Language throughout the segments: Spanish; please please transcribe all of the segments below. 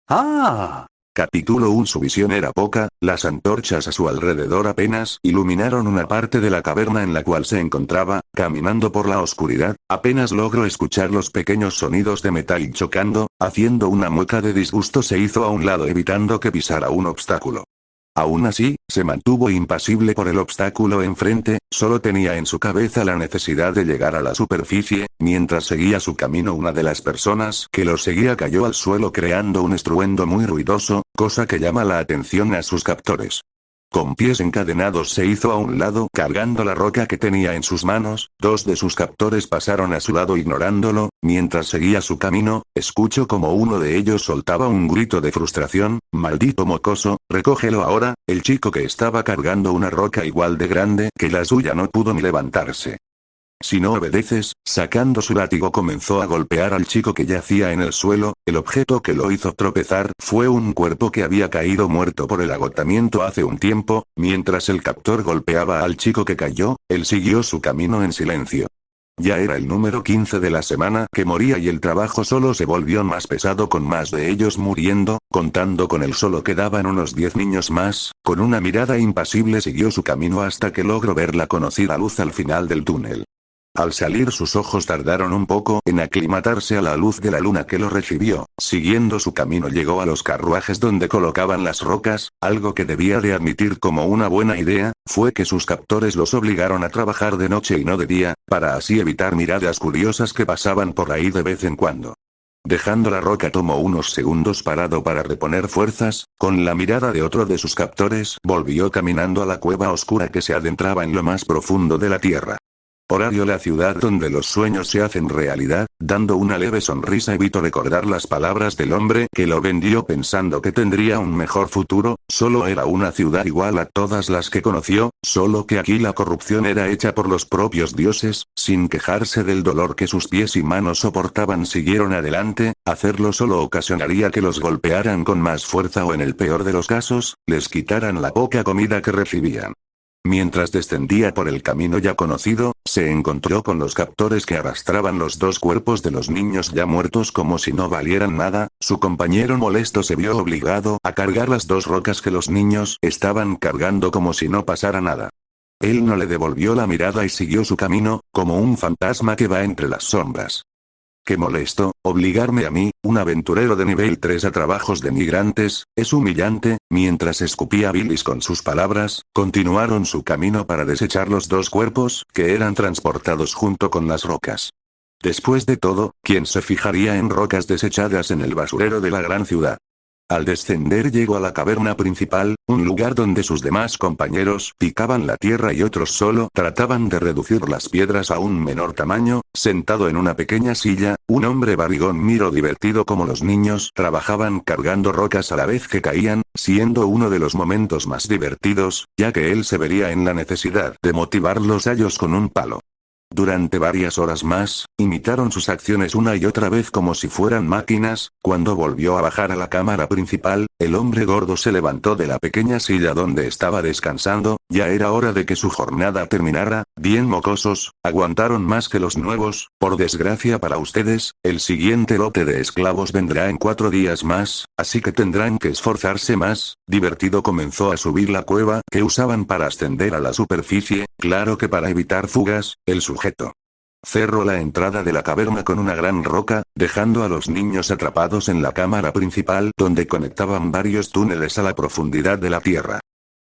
¡Ah! Capítulo 1. Su visión era poca, las antorchas a su alrededor apenas iluminaron una parte de la caverna en la cual se encontraba, caminando por la oscuridad, apenas logró escuchar los pequeños sonidos de metal chocando, haciendo una mueca de disgusto se hizo a un lado evitando que pisara un obstáculo. Aún así, se mantuvo impasible por el obstáculo enfrente, solo tenía en su cabeza la necesidad de llegar a la superficie, mientras seguía su camino una de las personas que lo seguía cayó al suelo creando un estruendo muy ruidoso, cosa que llama la atención a sus captores. Con pies encadenados se hizo a un lado cargando la roca que tenía en sus manos, dos de sus captores pasaron a su lado ignorándolo, mientras seguía su camino, escuchó como uno de ellos soltaba un grito de frustración, maldito mocoso, recógelo ahora, el chico que estaba cargando una roca igual de grande que la suya no pudo ni levantarse. Si no obedeces, sacando su látigo comenzó a golpear al chico que yacía en el suelo, el objeto que lo hizo tropezar fue un cuerpo que había caído muerto por el agotamiento hace un tiempo, mientras el captor golpeaba al chico que cayó, él siguió su camino en silencio. Ya era el número 15 de la semana que moría y el trabajo solo se volvió más pesado con más de ellos muriendo, contando con él solo quedaban unos 10 niños más, con una mirada impasible siguió su camino hasta que logró ver la conocida luz al final del túnel. Al salir sus ojos tardaron un poco en aclimatarse a la luz de la luna que lo recibió, siguiendo su camino llegó a los carruajes donde colocaban las rocas, algo que debía de admitir como una buena idea, fue que sus captores los obligaron a trabajar de noche y no de día, para así evitar miradas curiosas que pasaban por ahí de vez en cuando. Dejando la roca tomó unos segundos parado para reponer fuerzas, con la mirada de otro de sus captores volvió caminando a la cueva oscura que se adentraba en lo más profundo de la tierra. Horario la ciudad donde los sueños se hacen realidad, dando una leve sonrisa evitó recordar las palabras del hombre que lo vendió pensando que tendría un mejor futuro, solo era una ciudad igual a todas las que conoció, solo que aquí la corrupción era hecha por los propios dioses, sin quejarse del dolor que sus pies y manos soportaban siguieron adelante, hacerlo solo ocasionaría que los golpearan con más fuerza o en el peor de los casos, les quitaran la poca comida que recibían. Mientras descendía por el camino ya conocido, se encontró con los captores que arrastraban los dos cuerpos de los niños ya muertos como si no valieran nada, su compañero molesto se vio obligado a cargar las dos rocas que los niños estaban cargando como si no pasara nada. Él no le devolvió la mirada y siguió su camino, como un fantasma que va entre las sombras. Qué molesto, obligarme a mí, un aventurero de nivel 3 a trabajos de migrantes, es humillante, mientras escupía bilis con sus palabras, continuaron su camino para desechar los dos cuerpos que eran transportados junto con las rocas. Después de todo, ¿quién se fijaría en rocas desechadas en el basurero de la gran ciudad? Al descender llegó a la caverna principal, un lugar donde sus demás compañeros picaban la tierra y otros solo trataban de reducir las piedras a un menor tamaño, sentado en una pequeña silla, un hombre barrigón miró divertido como los niños trabajaban cargando rocas a la vez que caían, siendo uno de los momentos más divertidos, ya que él se vería en la necesidad de motivarlos a ellos con un palo. Durante varias horas más, imitaron sus acciones una y otra vez como si fueran máquinas, cuando volvió a bajar a la cámara principal, el hombre gordo se levantó de la pequeña silla donde estaba descansando, ya era hora de que su jornada terminara, bien mocosos, aguantaron más que los nuevos, por desgracia para ustedes, el siguiente lote de esclavos vendrá en 4 días más, así que tendrán que esforzarse más, divertido comenzó a subir la cueva que usaban para ascender a la superficie, claro que para evitar fugas, el sujeto cerró la entrada de la caverna con una gran roca, dejando a los niños atrapados en la cámara principal donde conectaban varios túneles a la profundidad de la tierra.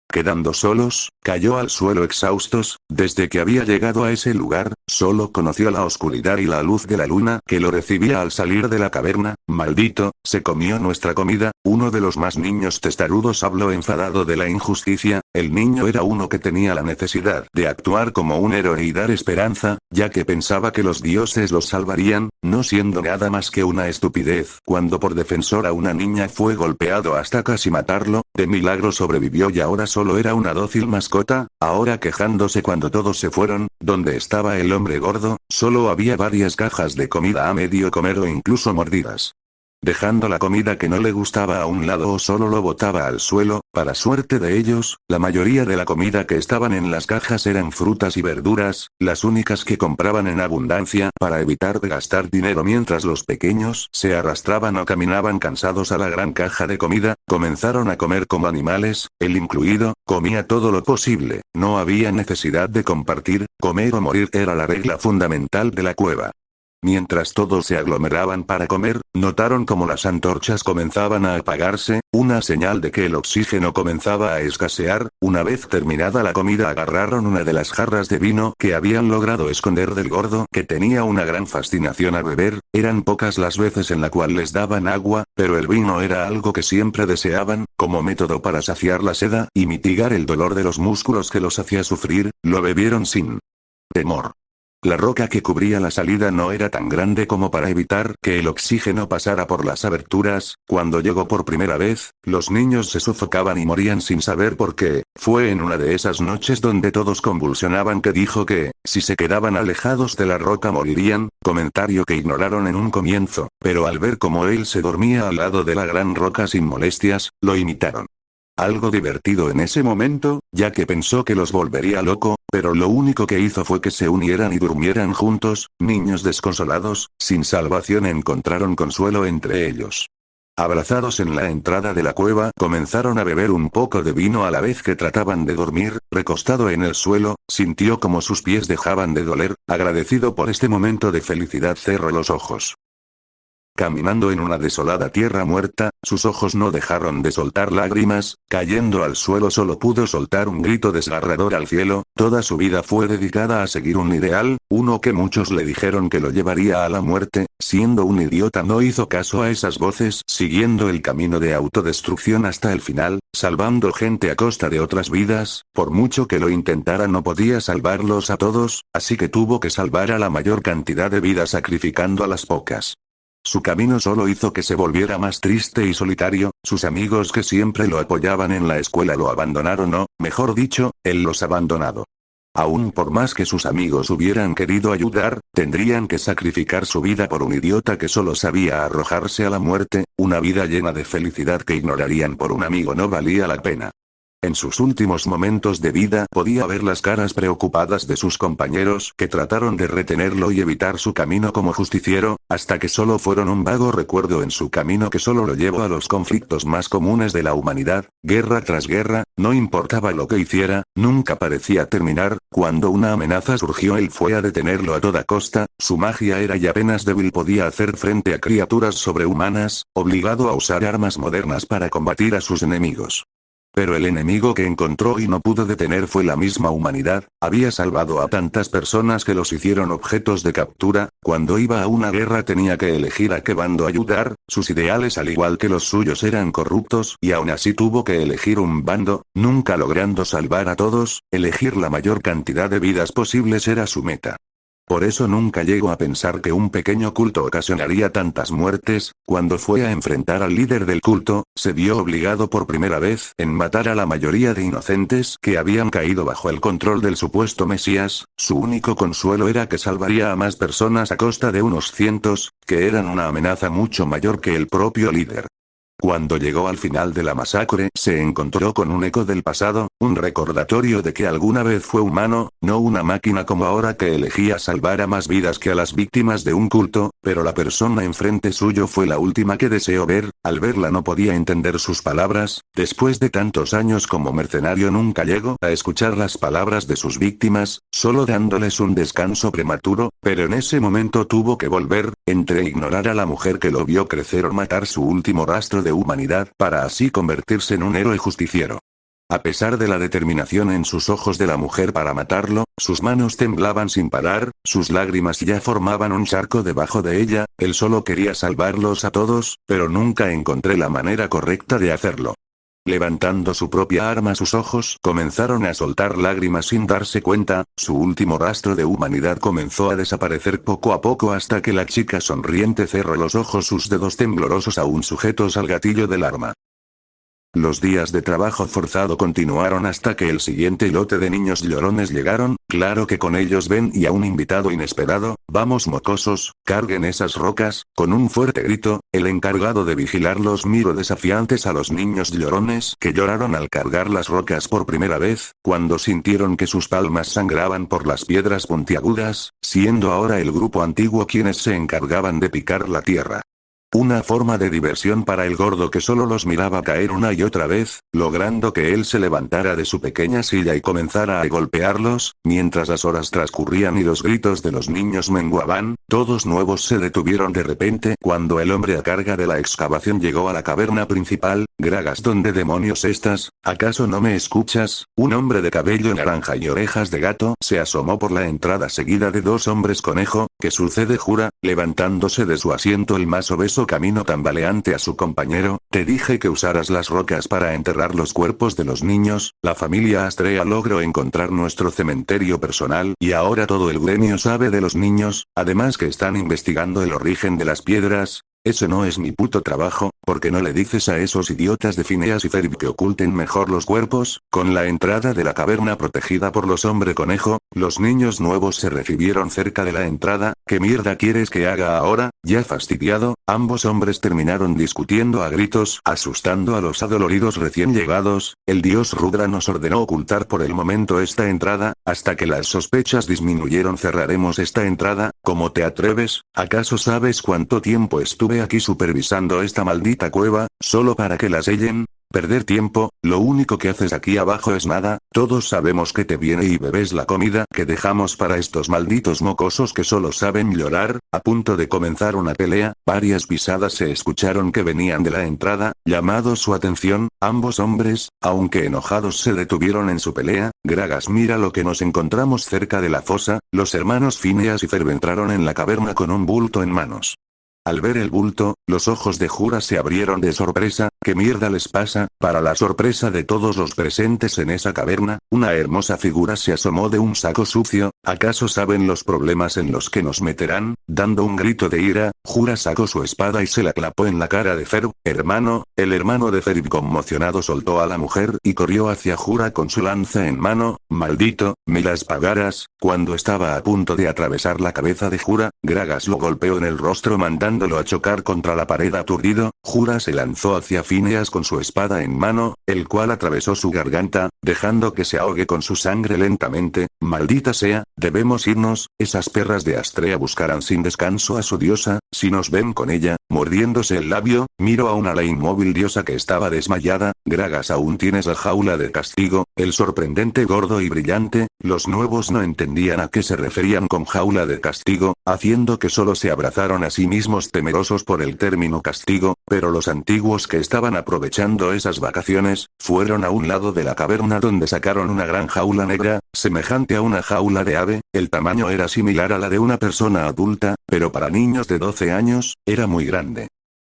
Quedando solos, cayó al suelo exhaustos, desde que había llegado a ese lugar, solo conoció la oscuridad y la luz de la luna que lo recibía al salir de la caverna, maldito, se comió nuestra comida, uno de los más niños testarudos habló enfadado de la injusticia, el niño era uno que tenía la necesidad de actuar como un héroe y dar esperanza, ya que pensaba que los dioses los salvarían, no siendo nada más que una estupidez, cuando por defensor a una niña fue golpeado hasta casi matarlo, de milagro sobrevivió y ahora solo era una dócil mascota, ahora quejándose cuando todos se fueron, donde estaba el hombre gordo, solo había varias cajas de comida a medio comer o incluso mordidas. dejando la comida que no le gustaba a un lado o solo lo botaba al suelo. Para suerte de ellos, la mayoría de la comida que estaban en las cajas eran frutas y verduras, las únicas que compraban en abundancia para evitar de gastar dinero mientras los pequeños se arrastraban o caminaban cansados a la gran caja de comida. Comenzaron a comer como animales, él incluido, comía todo lo posible, no había necesidad de compartir, comer o morir era la regla fundamental de la cueva. Mientras todos se aglomeraban para comer, notaron como las antorchas comenzaban a apagarse, una señal de que el oxígeno comenzaba a escasear. Una vez terminada la comida agarraron una de las jarras de vino que habían logrado esconder del gordo que tenía una gran fascinación a beber, eran pocas las veces en la cual les daban agua, pero el vino era algo que siempre deseaban, como método para saciar la sed y mitigar el dolor de los músculos que los hacía sufrir, lo bebieron sin temor. La roca que cubría la salida no era tan grande como para evitar que el oxígeno pasara por las aberturas. Cuando llegó por primera vez, los niños se sofocaban y morían sin saber por qué. Fue en una de esas noches donde todos convulsionaban que dijo que, si se quedaban alejados de la roca morirían, comentario que ignoraron en un comienzo, pero al ver cómo él se dormía al lado de la gran roca sin molestias, lo imitaron. Algo divertido en ese momento, ya que pensó que los volvería loco, pero lo único que hizo fue que se unieran y durmieran juntos. Niños desconsolados, sin salvación, encontraron consuelo entre ellos. Abrazados en la entrada de la cueva, comenzaron a beber un poco de vino a la vez que trataban de dormir. Recostado en el suelo, sintió como sus pies dejaban de doler. Agradecido por este momento de felicidad, cerró los ojos. Caminando en una desolada tierra muerta, sus ojos no dejaron de soltar lágrimas. Cayendo al suelo solo pudo soltar un grito desgarrador al cielo. Toda su vida fue dedicada a seguir un ideal, uno que muchos le dijeron que lo llevaría a la muerte. Siendo un idiota no hizo caso a esas voces, siguiendo el camino de autodestrucción hasta el final, salvando gente a costa de otras vidas. Por mucho que lo intentara no podía salvarlos a todos, así que tuvo que salvar a la mayor cantidad de vidas sacrificando a las pocas. Su camino solo hizo que se volviera más triste y solitario. Sus amigos que siempre lo apoyaban en la escuela lo abandonaron o, mejor dicho, él los abandonado. Aún por más que sus amigos hubieran querido ayudar, tendrían que sacrificar su vida por un idiota que solo sabía arrojarse a la muerte. Una vida llena de felicidad que ignorarían por un amigo no valía la pena. En sus últimos momentos de vida podía ver las caras preocupadas de sus compañeros que trataron de retenerlo y evitar su camino como justiciero, hasta que solo fueron un vago recuerdo en su camino que solo lo llevó a los conflictos más comunes de la humanidad. Guerra tras guerra, no importaba lo que hiciera, nunca parecía terminar. Cuando una amenaza surgió él fue a detenerlo a toda costa. Su magia era y apenas débil podía hacer frente a criaturas sobrehumanas, obligado a usar armas modernas para combatir a sus enemigos. Pero el enemigo que encontró y no pudo detener fue la misma humanidad. Había salvado a tantas personas que los hicieron objetos de captura. Cuando iba a una guerra tenía que elegir a qué bando ayudar. Sus ideales al igual que los suyos eran corruptos y aún así tuvo que elegir un bando, nunca logrando salvar a todos. Elegir la mayor cantidad de vidas posibles era su meta. Por eso nunca llegó a pensar que un pequeño culto ocasionaría tantas muertes. Cuando fue a enfrentar al líder del culto, se vio obligado por primera vez en matar a la mayoría de inocentes que habían caído bajo el control del supuesto Mesías. Su único consuelo era que salvaría a más personas a costa de unos cientos, que eran una amenaza mucho mayor que el propio líder. Cuando llegó al final de la masacre, se encontró con un eco del pasado, un recordatorio de que alguna vez fue humano, no una máquina como ahora que elegía salvar a más vidas que a las víctimas de un culto, pero la persona enfrente suyo fue la última que deseó ver. Al verla no podía entender sus palabras. Después de tantos años como mercenario nunca llegó a escuchar las palabras de sus víctimas, solo dándoles un descanso prematuro, pero en ese momento tuvo que volver, entre ignorar a la mujer que lo vio crecer o matar su último rastro de humanidad, para así convertirse en un héroe justiciero. A pesar de la determinación en sus ojos de la mujer para matarlo, sus manos temblaban sin parar, sus lágrimas ya formaban un charco debajo de ella. Él solo quería salvarlos a todos, pero nunca encontré la manera correcta de hacerlo. Levantando su propia arma, sus ojos comenzaron a soltar lágrimas sin darse cuenta. Su último rastro de humanidad comenzó a desaparecer poco a poco hasta que la chica sonriente cerró los ojos, sus dedos temblorosos aún sujetos al gatillo del arma. Los días de trabajo forzado continuaron hasta que el siguiente lote de niños llorones llegaron, claro que con ellos Ben y a un invitado inesperado. Vamos mocosos, carguen esas rocas. Con un fuerte grito, el encargado de vigilarlos miró desafiantes a los niños llorones que lloraron al cargar las rocas por primera vez, cuando sintieron que sus palmas sangraban por las piedras puntiagudas, siendo ahora el grupo antiguo quienes se encargaban de picar la tierra. Una forma de diversión para el gordo que solo los miraba caer una y otra vez, logrando que él se levantara de su pequeña silla y comenzara a golpearlos. Mientras las horas transcurrían y los gritos de los niños menguaban, todos nuevos se detuvieron de repente cuando el hombre a carga de la excavación llegó a la caverna principal. Gragas, ¿dónde demonios estás? ¿Acaso no me escuchas? Un hombre de cabello naranja y orejas de gato se asomó por la entrada seguida de dos hombres conejo. ¿Qué sucede, Jura? Levantándose de su asiento el más obeso camino tambaleante a su compañero. Te dije que usaras las rocas para enterrar los cuerpos de los niños. La familia Astrea logró encontrar nuestro cementerio personal y ahora todo el gremio sabe de los niños, además que están investigando el origen de las piedras. Ese no es mi puto trabajo, ¿por qué no le dices a esos idiotas de Phineas y Ferb que oculten mejor los cuerpos? Con la entrada de la caverna protegida por los hombre conejo, los niños nuevos se recibieron cerca de la entrada. ¿Qué mierda quieres que haga ahora? Ya fastidiado, ambos hombres terminaron discutiendo a gritos, asustando a los adoloridos recién llegados. El dios Rudra nos ordenó ocultar por el momento esta entrada, hasta que las sospechas disminuyeron. Cerraremos esta entrada. ¿Cómo te atreves? ¿Acaso sabes cuánto tiempo estuve aquí supervisando esta maldita cueva, solo para que la sellen? Perder tiempo, lo único que haces aquí abajo es nada. Todos sabemos que te viene y bebes la comida que dejamos para estos malditos mocosos que solo saben llorar. A punto de comenzar una pelea, varias pisadas se escucharon que venían de la entrada, llamado su atención. Ambos hombres, aunque enojados, se detuvieron en su pelea. Gragas, mira lo que nos encontramos cerca de la fosa. Los hermanos Phineas y Ferb entraron en la caverna con un bulto en manos. Al ver el bulto, los ojos de Jura se abrieron de sorpresa. ¿Qué mierda les pasa? Para la sorpresa de todos los presentes en esa caverna, una hermosa figura se asomó de un saco sucio. ¿Acaso saben los problemas en los que nos meterán? Dando un grito de ira, Jura sacó su espada y se la clavó en la cara de Ferb. Hermano, el hermano de Ferb conmocionado soltó a la mujer y corrió hacia Jura con su lanza en mano. Maldito, me las pagarás. Cuando estaba a punto de atravesar la cabeza de Jura, Gragas lo golpeó en el rostro mandándolo a chocar contra la pared aturdido. Jura se lanzó hacia Phineas con su espada en mano, el cual atravesó su garganta, dejando que se ahogue con su sangre lentamente. Maldita sea, debemos irnos. Esas perras de Astrea buscarán sin descanso a su diosa. Si nos ven con ella, mordiéndose el labio, miró a una la inmóvil diosa que estaba desmayada. Gragas, aún tienes la jaula de castigo. El sorprendente gordo y brillante. Los nuevos no entendían a qué se referían con jaula de castigo, haciendo que solo se abrazaron a sí mismos temerosos por el término castigo, pero los antiguos que estaban aprovechando esas vacaciones, fueron a un lado de la caverna donde sacaron una gran jaula negra, semejante a una jaula de ave. El tamaño era similar a la de una persona adulta, pero para niños de 12 años, era muy grande.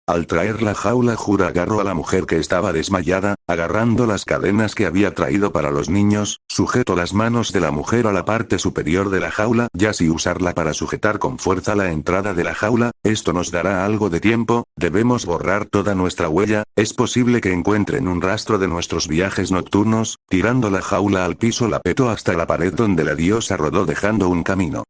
Al traer la jaula, Jura agarró a la mujer que estaba desmayada, agarrando las cadenas que había traído para los niños, sujetó las manos de la mujer a la parte superior de la jaula, ya sin usarla para sujetar con fuerza la entrada de la jaula. Esto nos dará algo de tiempo, debemos borrar toda nuestra huella. Es posible que encuentren un rastro de nuestros viajes nocturnos. Tirando la jaula al piso, la petó hasta la pared donde la diosa rodó dejando un camino.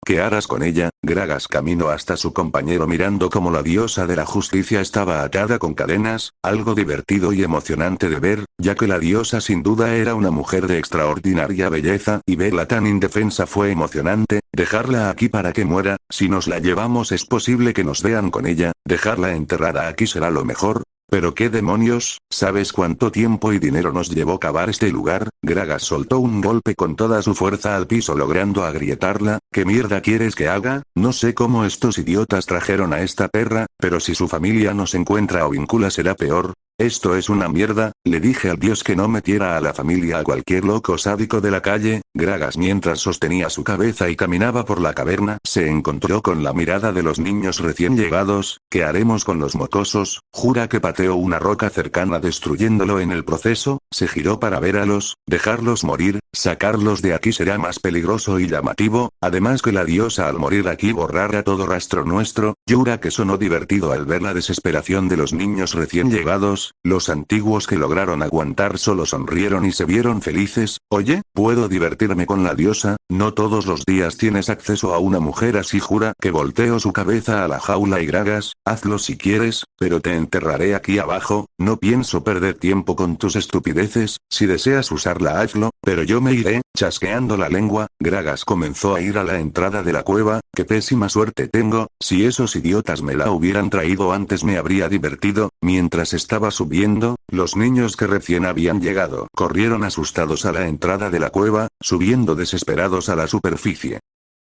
¿Qué harás con ella? Gragas caminó hasta su compañero mirando cómo la diosa de la justicia estaba atada con cadenas, algo divertido y emocionante de ver, ya que la diosa sin duda era una mujer de extraordinaria belleza y verla tan indefensa fue emocionante. Dejarla aquí para que muera. Si nos la llevamos es posible que nos vean con ella. Dejarla enterrada aquí será lo mejor. ¿Pero qué demonios? ¿Sabes cuánto tiempo y dinero nos llevó cavar este lugar? Gragas soltó un golpe con toda su fuerza al piso logrando agrietarla. ¿Qué mierda quieres que haga? No sé cómo estos idiotas trajeron a esta perra, pero si su familia nos encuentra o vincula será peor. Esto es una mierda. Le dije al dios que no metiera a la familia a cualquier loco sádico de la calle. Gragas, mientras sostenía su cabeza y caminaba por la caverna, se encontró con la mirada de los niños recién llegados. ¿Qué haremos con los mocosos? Jura que pateó una roca cercana destruyéndolo en el proceso. Se giró para ver a dejarlos morir. Sacarlos de aquí será más peligroso y llamativo, además que la diosa al morir aquí borrará todo rastro nuestro. Jura que sonó divertido al ver la desesperación de los niños recién llegados. los antiguos que lograron aguantar solo sonrieron y se vieron felices. Oye, ¿puedo divertirme con la diosa? No todos los días tienes acceso a una mujer así. Jura que volteo su cabeza a la jaula y Gragas, hazlo si quieres, pero te enterraré aquí abajo, no pienso perder tiempo con tus estupideces, si deseas usarla hazlo, pero yo me iré. Chasqueando la lengua, Gragas comenzó a ir a la entrada de la cueva. Qué pésima suerte tengo, si esos idiotas me la hubieran traído antes me habría divertido. Mientras estaba subiendo, los niños que recién habían llegado corrieron asustados a la entrada de la cueva, subiendo desesperados a la superficie.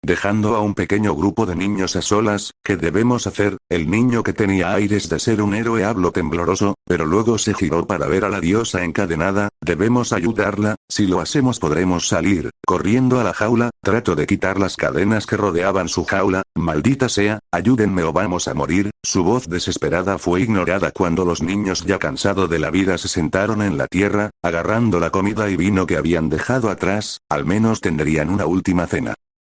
Dejando a un pequeño grupo de niños a solas, ¿qué debemos hacer? El niño que tenía aires de ser un héroe habló tembloroso, pero luego se giró para ver a la diosa encadenada. Debemos ayudarla, si lo hacemos podremos salir. Corriendo a la jaula, trato de quitar las cadenas que rodeaban su jaula. Maldita sea, ayúdenme o vamos a morir. Su voz desesperada fue ignorada cuando los niños ya cansados de la vida se sentaron en la tierra, agarrando la comida y vino que habían dejado atrás, al menos tendrían una última cena.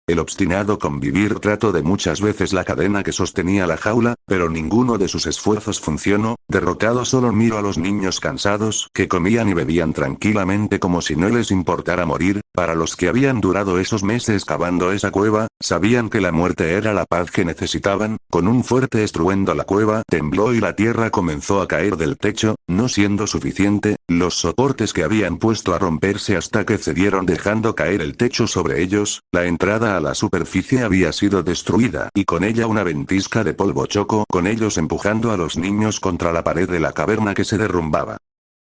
El obstinado convivir trató de muchas veces la cadena que sostenía la jaula, pero ninguno de sus esfuerzos funcionó. Derrotado solo miro a los niños cansados que comían y bebían tranquilamente como si no les importara morir. Para los que habían durado esos meses cavando esa cueva, sabían que la muerte era la paz que necesitaban. Con un fuerte estruendo la cueva tembló y la tierra comenzó a caer del techo, no siendo suficiente, los soportes que habían puesto a romperse hasta que cedieron dejando caer el techo sobre ellos. La entrada a la superficie había sido destruida y con ella una ventisca de polvo chocó con ellos empujando a los niños contra la pared de la caverna que se derrumbaba.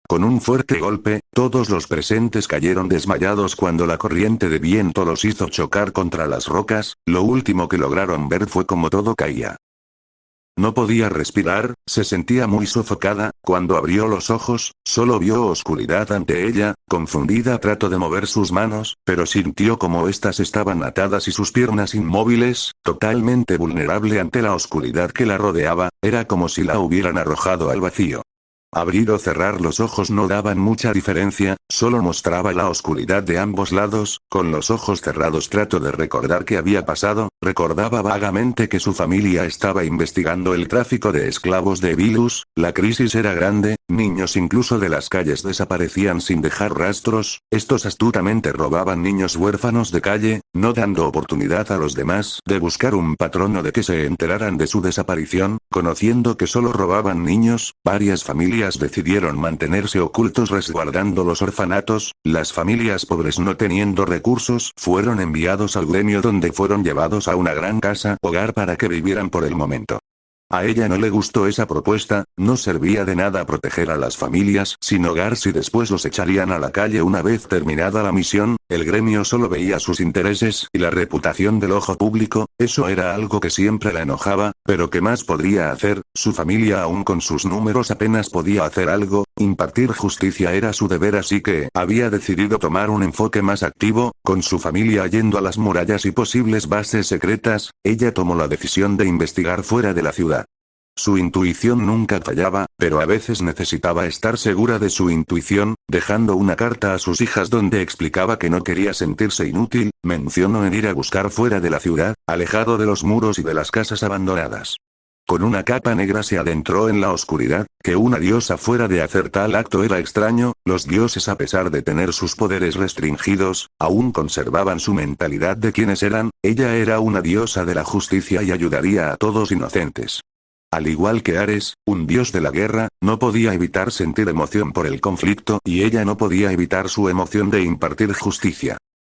Con un fuerte golpe, todos los presentes cayeron desmayados cuando la corriente de viento los hizo chocar contra las rocas. Lo último que lograron ver fue cómo todo caía. No podía respirar, se sentía muy sofocada. Cuando abrió los ojos, solo vio oscuridad ante ella. Confundida trató de mover sus manos, pero sintió como éstas estaban atadas y sus piernas inmóviles, totalmente vulnerable ante la oscuridad que la rodeaba. Era como si la hubieran arrojado al vacío. Abrir o cerrar los ojos no daban mucha diferencia, solo mostraba la oscuridad de ambos lados. Con los ojos cerrados trató de recordar qué había pasado. Recordaba vagamente que su familia estaba investigando el tráfico de esclavos de Vilus. La crisis era grande, niños incluso de las calles desaparecían sin dejar rastros. Estos astutamente robaban niños huérfanos de calle, no dando oportunidad a los demás de buscar un patrón o de que se enteraran de su desaparición. Conociendo que solo robaban niños, varias familias decidieron mantenerse ocultos resguardando los orfanatos. Las familias pobres no teniendo recursos fueron enviados al gremio donde fueron llevados a una gran casa hogar para que vivieran por el momento. A ella no le gustó esa propuesta, no servía de nada proteger a las familias sin hogar si después los echarían a la calle una vez terminada la misión. El gremio solo veía sus intereses y la reputación del ojo público, eso era algo que siempre la enojaba, pero ¿qué más podría hacer? Su familia aún con sus números apenas podía hacer algo, impartir justicia era su deber así que había decidido tomar un enfoque más activo, con su familia yendo a las murallas y posibles bases secretas, ella tomó la decisión de investigar fuera de la ciudad. Su intuición nunca fallaba, pero a veces necesitaba estar segura de su intuición, dejando una carta a sus hijas donde explicaba que no quería sentirse inútil. Mencionó en ir a buscar fuera de la ciudad, alejado de los muros y de las casas abandonadas. Con una capa negra se adentró en la oscuridad. Que una diosa fuera de hacer tal acto era extraño. Los dioses, a pesar de tener sus poderes restringidos, aún conservaban su mentalidad de quienes eran. Ella era una diosa de la justicia y ayudaría a todos inocentes. Al igual que Ares, un dios de la guerra, no podía evitar sentir emoción por el conflicto y ella no podía evitar su emoción de impartir justicia.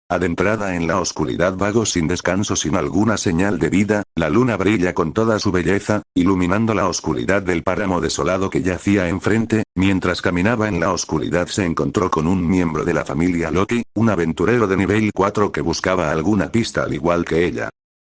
Adentrada en la oscuridad vago sin descanso sin alguna señal de vida, la luna brilla con toda su belleza, iluminando la oscuridad del páramo desolado que yacía enfrente. Mientras caminaba en la oscuridad se encontró con un miembro de la familia Loki, un aventurero de nivel 4 que buscaba alguna pista al igual que ella.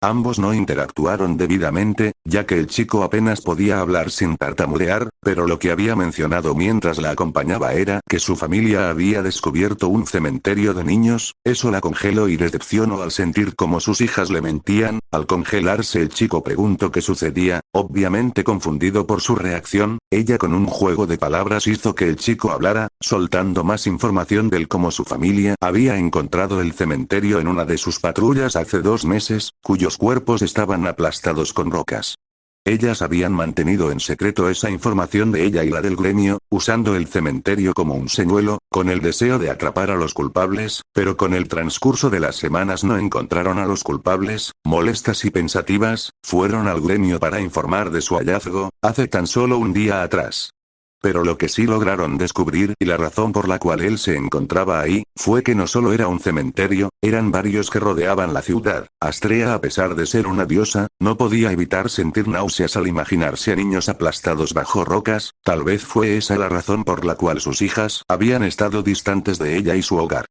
Ambos no interactuaron debidamente, ya que el chico apenas podía hablar sin tartamudear, pero lo que había mencionado mientras la acompañaba era que su familia había descubierto un cementerio de niños. Eso la congeló y decepcionó al sentir como sus hijas le mentían. Al congelarse el chico preguntó qué sucedía, obviamente confundido por su reacción. Ella con un juego de palabras hizo que el chico hablara, soltando más información del cómo su familia había encontrado el cementerio en una de sus patrullas hace 2 meses, cuyos cuerpos estaban aplastados con rocas. Ellas habían mantenido en secreto esa información de ella y la del gremio, usando el cementerio como un señuelo, con el deseo de atrapar a los culpables, pero con el transcurso de las semanas no encontraron a los culpables. Molestas y pensativas, fueron al gremio para informar de su hallazgo, hace tan solo un día atrás. Pero lo que sí lograron descubrir, y la razón por la cual él se encontraba ahí, fue que no solo era un cementerio, eran varios que rodeaban la ciudad. Astrea, a pesar de ser una diosa, no podía evitar sentir náuseas al imaginarse a niños aplastados bajo rocas. Tal vez fue esa la razón por la cual sus hijas habían estado distantes de ella y su hogar.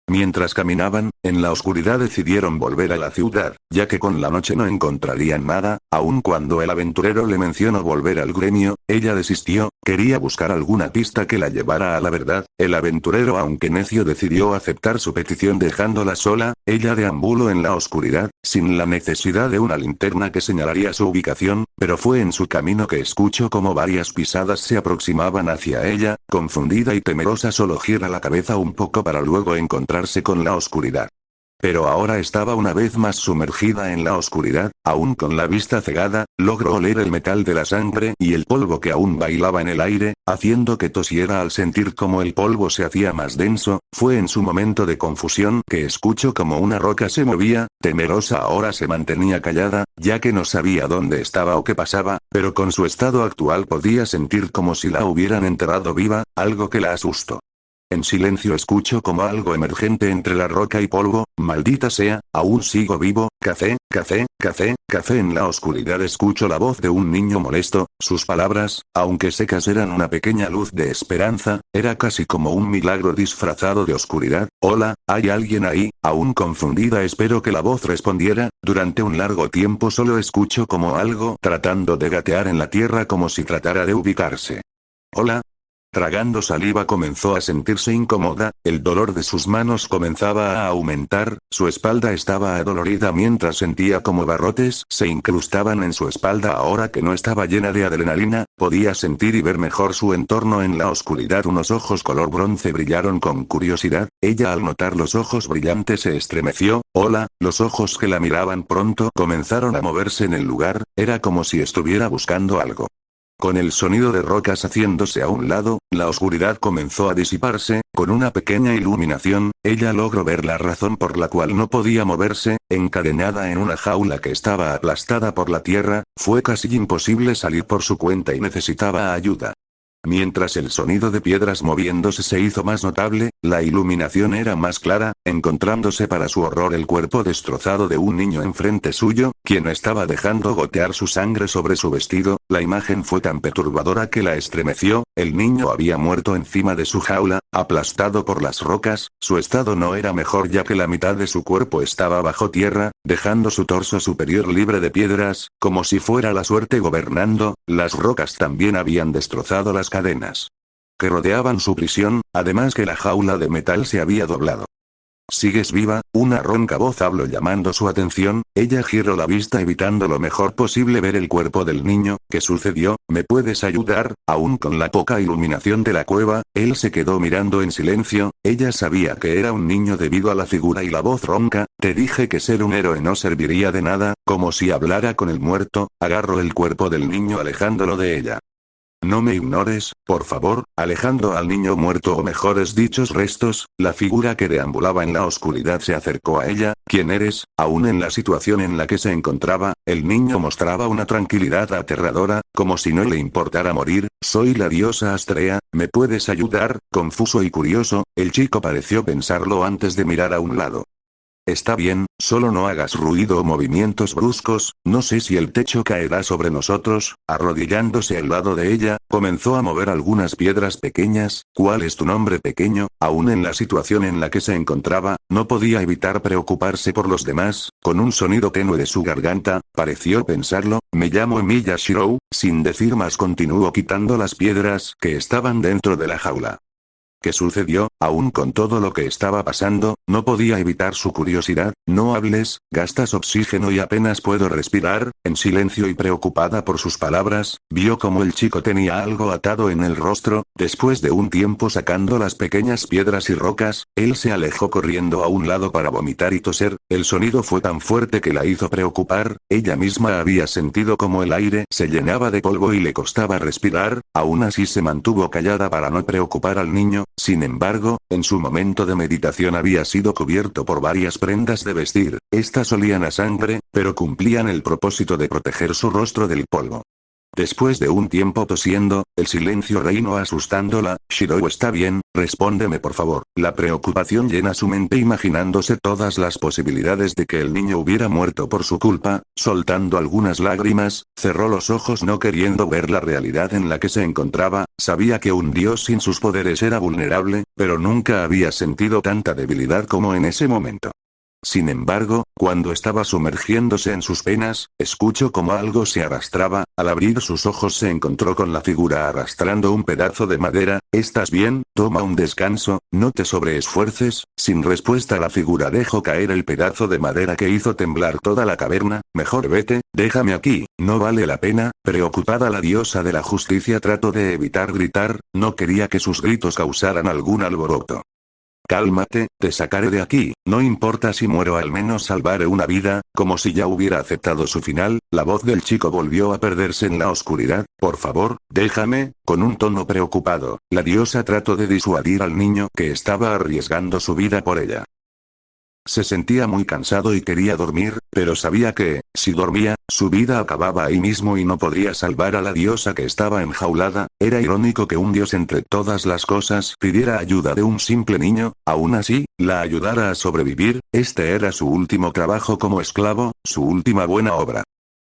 Mientras caminaban, en la oscuridad decidieron volver a la ciudad, ya que con la noche no encontrarían nada. Aun cuando el aventurero le mencionó volver al gremio, ella desistió, quería buscar alguna pista que la llevara a la verdad. El aventurero, aunque necio, decidió aceptar su petición dejándola sola. Ella deambuló en la oscuridad, sin la necesidad de una linterna que señalaría su ubicación, pero fue en su camino que escuchó como varias pisadas se aproximaban hacia ella. Confundida y temerosa, solo gira la cabeza un poco para luego encontrarse con la oscuridad. Pero ahora estaba una vez más sumergida en la oscuridad, aún con la vista cegada, logró oler el metal de la sangre y el polvo que aún bailaba en el aire, haciendo que tosiera al sentir como el polvo se hacía más denso. Fue en su momento de confusión que escuchó como una roca se movía. Temerosa ahora se mantenía callada, ya que no sabía dónde estaba o qué pasaba, pero con su estado actual podía sentir como si la hubieran enterrado viva, algo que la asustó. En silencio escucho como algo emergente entre la roca y polvo. Maldita sea, aún sigo vivo. Café, café, café, café. En la oscuridad escucho la voz de un niño molesto. Sus palabras, aunque secas, eran una pequeña luz de esperanza. Era casi como un milagro disfrazado de oscuridad. Hola, ¿hay alguien ahí? Aún confundida espero que la voz respondiera. Durante un largo tiempo solo escucho como algo tratando de gatear en la tierra como si tratara de ubicarse. Hola. Tragando saliva comenzó a sentirse incómoda, el dolor de sus manos comenzaba a aumentar, su espalda estaba adolorida mientras sentía como barrotes se incrustaban en su espalda. Ahora que no estaba llena de adrenalina, podía sentir y ver mejor su entorno en la oscuridad. Unos ojos color bronce brillaron con curiosidad. Ella, al notar los ojos brillantes, se estremeció. Hola. Los ojos que la miraban pronto comenzaron a moverse en el lugar, era como si estuviera buscando algo. Con el sonido de rocas haciéndose a un lado, la oscuridad comenzó a disiparse. Con una pequeña iluminación, ella logró ver la razón por la cual no podía moverse. Encadenada en una jaula que estaba aplastada por la tierra, fue casi imposible salir por su cuenta y necesitaba ayuda. Mientras el sonido de piedras moviéndose se hizo más notable, la iluminación era más clara, encontrándose para su horror el cuerpo destrozado de un niño enfrente suyo, quien estaba dejando gotear su sangre sobre su vestido. La imagen fue tan perturbadora que la estremeció. El niño había muerto encima de su jaula, aplastado por las rocas. Su estado no era mejor ya que la mitad de su cuerpo estaba bajo tierra, dejando su torso superior libre de piedras, como si fuera la suerte gobernando. Las rocas también habían destrozado las cadenas que rodeaban su prisión, además que la jaula de metal se había doblado. ¿Sigues viva? Una ronca voz habló llamando su atención. Ella giró la vista evitando lo mejor posible ver el cuerpo del niño. ¿Qué sucedió? ¿Me puedes ayudar? Aún con la poca iluminación de la cueva, él se quedó mirando en silencio. Ella sabía que era un niño debido a la figura y la voz ronca. Te dije que ser un héroe no serviría de nada, como si hablara con el muerto. Agarró el cuerpo del niño alejándolo de ella. No me ignores, por favor, alejando al niño muerto, o mejores dichos restos. La figura que deambulaba en la oscuridad se acercó a ella. ¿Quién eres? Aún en la situación en la que se encontraba, el niño mostraba una tranquilidad aterradora, como si no le importara morir. Soy la diosa Astrea, ¿me puedes ayudar? Confuso y curioso, el chico pareció pensarlo antes de mirar a un lado. Está bien, solo no hagas ruido o movimientos bruscos. No sé si el techo caerá sobre nosotros. Arrodillándose al lado de ella, comenzó a mover algunas piedras pequeñas. ¿Cuál es tu nombre, pequeño? Aún en la situación en la que se encontraba, no podía evitar preocuparse por los demás. Con un sonido tenue de su garganta, pareció pensarlo. Me llamo Emilia Shirou. Sin decir más continuó quitando las piedras que estaban dentro de la jaula. ¿Qué sucedió? Aún con todo lo que estaba pasando, no podía evitar su curiosidad. No hables, gastas oxígeno y apenas puedo respirar. En silencio y preocupada por sus palabras, vio como el chico tenía algo atado en el rostro. Después de un tiempo sacando las pequeñas piedras y rocas, él se alejó corriendo a un lado para vomitar y toser. El sonido fue tan fuerte que la hizo preocupar. Ella misma había sentido como el aire se llenaba de polvo y le costaba respirar. Aún así se mantuvo callada para no preocupar al niño. Sin embargo, en su momento de meditación había sido cubierto por varias prendas de vestir. Estas olían a sangre, pero cumplían el propósito de proteger su rostro del polvo. Después de un tiempo tosiendo, el silencio reinó asustándola. Shirou está bien, respóndeme por favor. La preocupación llena su mente imaginándose todas las posibilidades de que el niño hubiera muerto por su culpa. Soltando algunas lágrimas, cerró los ojos no queriendo ver la realidad en la que se encontraba. Sabía que un dios sin sus poderes era vulnerable, pero nunca había sentido tanta debilidad como en ese momento. Sin embargo, cuando estaba sumergiéndose en sus penas, escuchó como algo se arrastraba. Al abrir sus ojos se encontró con la figura arrastrando un pedazo de madera. ¿Estás bien? Toma un descanso, no te sobreesfuerces. Sin respuesta la figura dejó caer el pedazo de madera que hizo temblar toda la caverna. Mejor vete, déjame aquí, no vale la pena. Preocupada la diosa de la justicia trató de evitar gritar, no quería que sus gritos causaran algún alboroto. Cálmate, te sacaré de aquí, no importa si muero, al menos salvaré una vida. Como si ya hubiera aceptado su final, la voz del chico volvió a perderse en la oscuridad. Por favor, déjame. Con un tono preocupado, la diosa trató de disuadir al niño que estaba arriesgando su vida por ella. Se sentía muy cansado y quería dormir, pero sabía que, si dormía, su vida acababa ahí mismo y no podría salvar a la diosa que estaba enjaulada. Era irónico que un dios entre todas las cosas pidiera ayuda de un simple niño. Aún así, la ayudara a sobrevivir. Este era su último trabajo como esclavo, su última buena obra.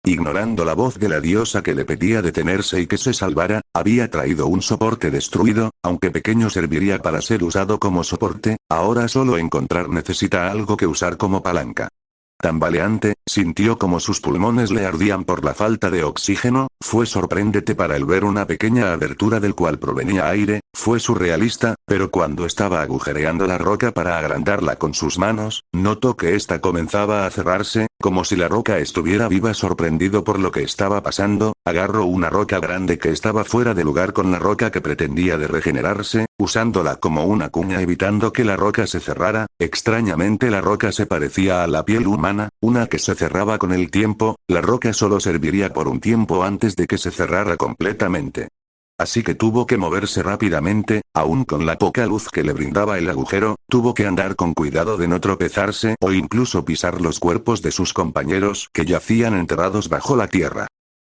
Ignorando la voz de la diosa que le pedía detenerse y que se salvara, había traído un soporte destruido, aunque pequeño serviría para ser usado como soporte. Ahora solo encontrar necesita algo que usar como palanca. Tambaleante, sintió como sus pulmones le ardían por la falta de oxígeno. Fue sorprendente para él ver una pequeña abertura del cual provenía aire. Fue surrealista, pero cuando estaba agujereando la roca para agrandarla con sus manos, notó que ésta comenzaba a cerrarse, como si la roca estuviera viva. Sorprendido por lo que estaba pasando, agarró una roca grande que estaba fuera de lugar con la roca que pretendía de regenerarse, usándola como una cuña evitando que la roca se cerrara. Extrañamente la roca se parecía a la piel humana, una que se cerraba con el tiempo. La roca solo serviría por un tiempo antes de que se cerrara completamente. Así que tuvo que moverse rápidamente, aún con la poca luz que le brindaba el agujero. Tuvo que andar con cuidado de no tropezarse o incluso pisar los cuerpos de sus compañeros que yacían enterrados bajo la tierra.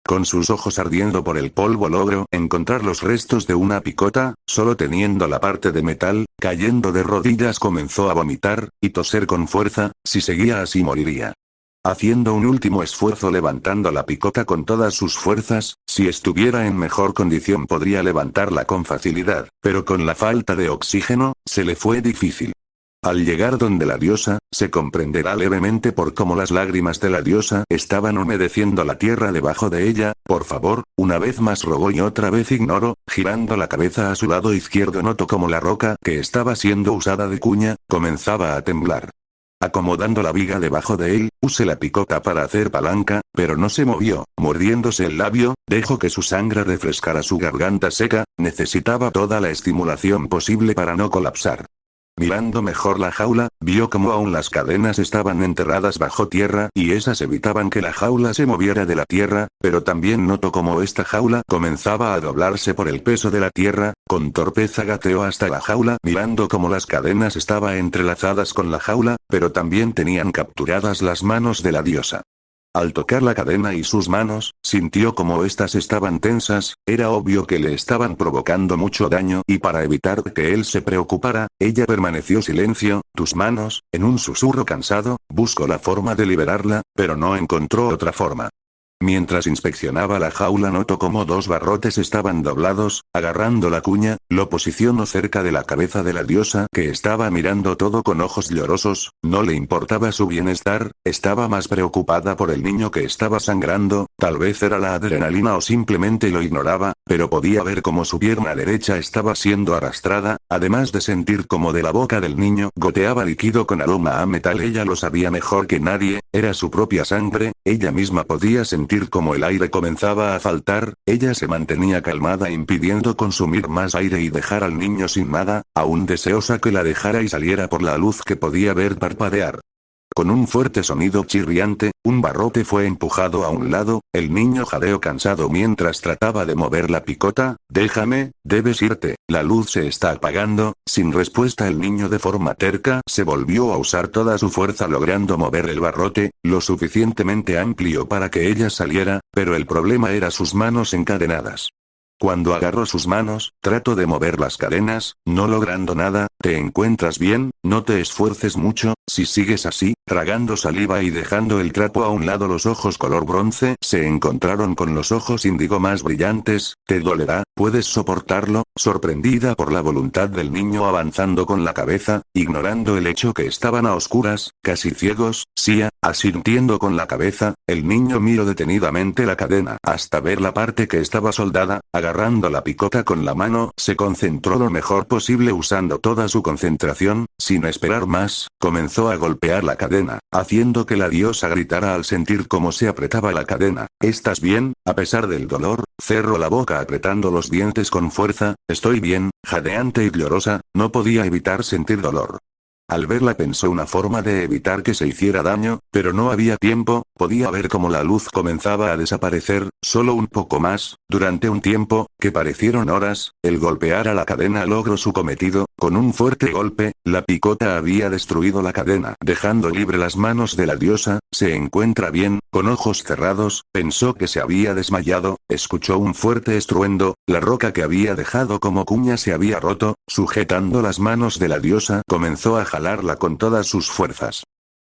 Con sus ojos ardiendo por el polvo logró encontrar los restos de una picota. Solo teniendo la parte de metal, cayendo de rodillas comenzó a vomitar y toser con fuerza. Si seguía así moriría. Haciendo un último esfuerzo levantando la picota con todas sus fuerzas. Si estuviera en mejor condición podría levantarla con facilidad, pero con la falta de oxígeno, se le fue difícil. Al llegar donde la diosa, se comprenderá levemente por cómo las lágrimas de la diosa estaban humedeciendo la tierra debajo de ella. Por favor, una vez más rogó y otra vez ignoró. Girando la cabeza a su lado izquierdo notó como la roca que estaba siendo usada de cuña, comenzaba a temblar. Acomodando la viga debajo de él, usé la picota para hacer palanca, pero no se movió. Mordiéndose el labio, dejó que su sangre refrescara su garganta seca. Necesitaba toda la estimulación posible para no colapsar. Mirando mejor la jaula, vio como aún las cadenas estaban enterradas bajo tierra y esas evitaban que la jaula se moviera de la tierra, pero también notó como esta jaula comenzaba a doblarse por el peso de la tierra. Con torpeza gateó hasta la jaula mirando como las cadenas estaban entrelazadas con la jaula, pero también tenían capturadas las manos de la diosa. Al tocar la cadena y sus manos, sintió como éstas estaban tensas. Era obvio que le estaban provocando mucho daño y para evitar que él se preocupara, ella permaneció silencio. Tus manos, en un susurro cansado, buscó la forma de liberarla, pero no encontró otra forma. Mientras inspeccionaba la jaula notó como dos barrotes estaban doblados, agarrando la cuña, lo posicionó cerca de la cabeza de la diosa que estaba mirando todo con ojos llorosos, no le importaba su bienestar, estaba más preocupada por el niño que estaba sangrando, tal vez era la adrenalina o simplemente lo ignoraba, pero podía ver cómo su pierna derecha estaba siendo arrastrada, además de sentir como de la boca del niño goteaba líquido con aroma a metal. Ella lo sabía mejor que nadie, era su propia sangre, ella misma podía sentir como el aire comenzaba a faltar, ella se mantenía calmada impidiendo consumir más aire y dejar al niño sin nada, aún deseosa que la dejara y saliera por la luz que podía ver parpadear. Con un fuerte sonido chirriante, un barrote fue empujado a un lado, el niño jadeó cansado mientras trataba de mover la picota. Déjame, debes irte, la luz se está apagando. Sin respuesta el niño de forma terca se volvió a usar toda su fuerza logrando mover el barrote, lo suficientemente amplio para que ella saliera, pero el problema era sus manos encadenadas. Cuando agarró sus manos, trató de mover las cadenas, no logrando nada. ¿Te encuentras bien? No te esfuerces mucho, si sigues así, tragando saliva y dejando el trapo a un lado. Los ojos color bronce se encontraron con los ojos índigo más brillantes. ¿Te dolerá? ¿Puedes soportarlo? Sorprendida por la voluntad del niño avanzando con la cabeza, ignorando el hecho que estaban a oscuras, casi ciegos, Sia, asintiendo con la cabeza, el niño miró detenidamente la cadena hasta ver la parte que estaba soldada, agarrando la picota con la mano, se concentró lo mejor posible usando toda su concentración, sin esperar más, comenzó a golpear la cadena, haciendo que la diosa gritara al sentir cómo se apretaba la cadena. ¿Estás bien? A pesar del dolor, cerró la boca apretando los dientes con fuerza. Estoy bien, jadeante y llorosa, no podía evitar sentir dolor. Al verla pensó una forma de evitar que se hiciera daño, pero no había tiempo, podía ver cómo la luz comenzaba a desaparecer, solo un poco más, durante un tiempo, que parecieron horas, el golpear a la cadena logró su cometido, con un fuerte golpe, la picota había destruido la cadena, dejando libre las manos de la diosa. ¿Se encuentra bien? Con ojos cerrados, pensó que se había desmayado, escuchó un fuerte estruendo, la roca que había dejado como cuña se había roto, sujetando las manos de la diosa, comenzó a jalarla con todas sus fuerzas.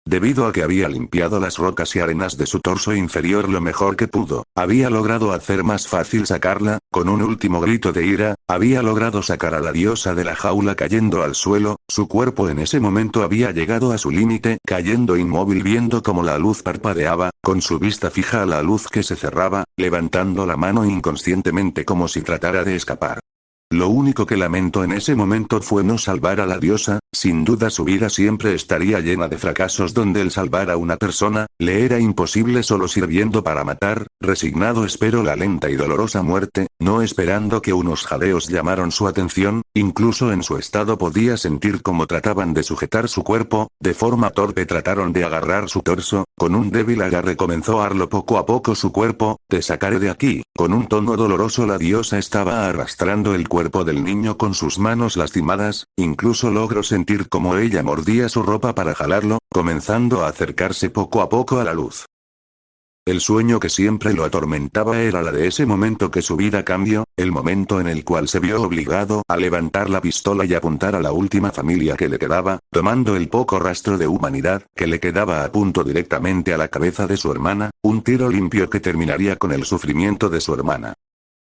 Debido a que había limpiado las rocas y arenas de su torso inferior lo mejor que pudo, había logrado hacer más fácil sacarla. Con un último grito de ira, había logrado sacar a la diosa de la jaula cayendo al suelo. Su cuerpo en ese momento había llegado a su límite, cayendo inmóvil viendo cómo la luz parpadeaba, con su vista fija a la luz que se cerraba, levantando la mano inconscientemente como si tratara de escapar. Lo único que lamentó en ese momento fue no salvar a la diosa. Sin duda su vida siempre estaría llena de fracasos donde el salvar a una persona, le era imposible solo sirviendo para matar. Resignado esperó la lenta y dolorosa muerte, no esperando que unos jadeos llamaron su atención, incluso en su estado podía sentir cómo trataban de sujetar su cuerpo, de forma torpe trataron de agarrar su torso, con un débil agarre comenzó a arlo poco a poco su cuerpo. Te sacaré de aquí, con un tono doloroso la diosa estaba arrastrando el cuerpo del niño con sus manos lastimadas, incluso logró sentir como ella mordía su ropa para jalarlo, comenzando a acercarse poco a poco a la luz. El sueño que siempre lo atormentaba era la de ese momento que su vida cambió, el momento en el cual se vio obligado a levantar la pistola y apuntar a la última familia que le quedaba, tomando el poco rastro de humanidad que le quedaba a punto directamente a la cabeza de su hermana, un tiro limpio que terminaría con el sufrimiento de su hermana.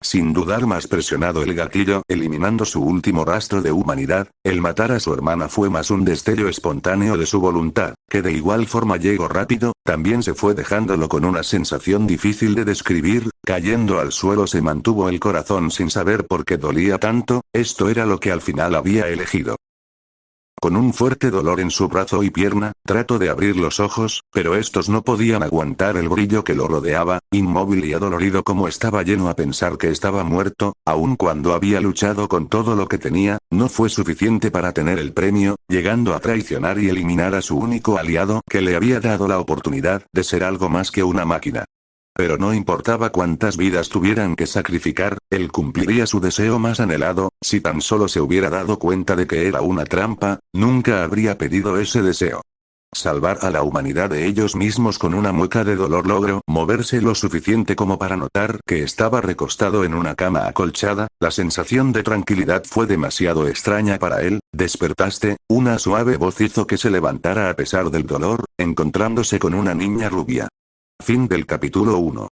Sin dudar más presionado el gatillo, eliminando su último rastro de humanidad, el matar a su hermana fue más un destello espontáneo de su voluntad, que de igual forma llegó rápido, también se fue dejándolo con una sensación difícil de describir, cayendo al suelo se mantuvo el corazón sin saber por qué dolía tanto, esto era lo que al final había elegido. Con un fuerte dolor en su brazo y pierna, trató de abrir los ojos, pero estos no podían aguantar el brillo que lo rodeaba, inmóvil y adolorido como estaba lleno a pensar que estaba muerto, aun cuando había luchado con todo lo que tenía, no fue suficiente para tener el premio, llegando a traicionar y eliminar a su único aliado que le había dado la oportunidad de ser algo más que una máquina. Pero no importaba cuántas vidas tuvieran que sacrificar, él cumpliría su deseo más anhelado. Si tan solo se hubiera dado cuenta de que era una trampa, nunca habría pedido ese deseo. Salvar a la humanidad de ellos mismos. Con una mueca de dolor logró moverse lo suficiente como para notar que estaba recostado en una cama acolchada. La sensación de tranquilidad fue demasiado extraña para él. ¿Despertaste? Una suave voz hizo que se levantara a pesar del dolor, encontrándose con una niña rubia. Fin del capítulo 1.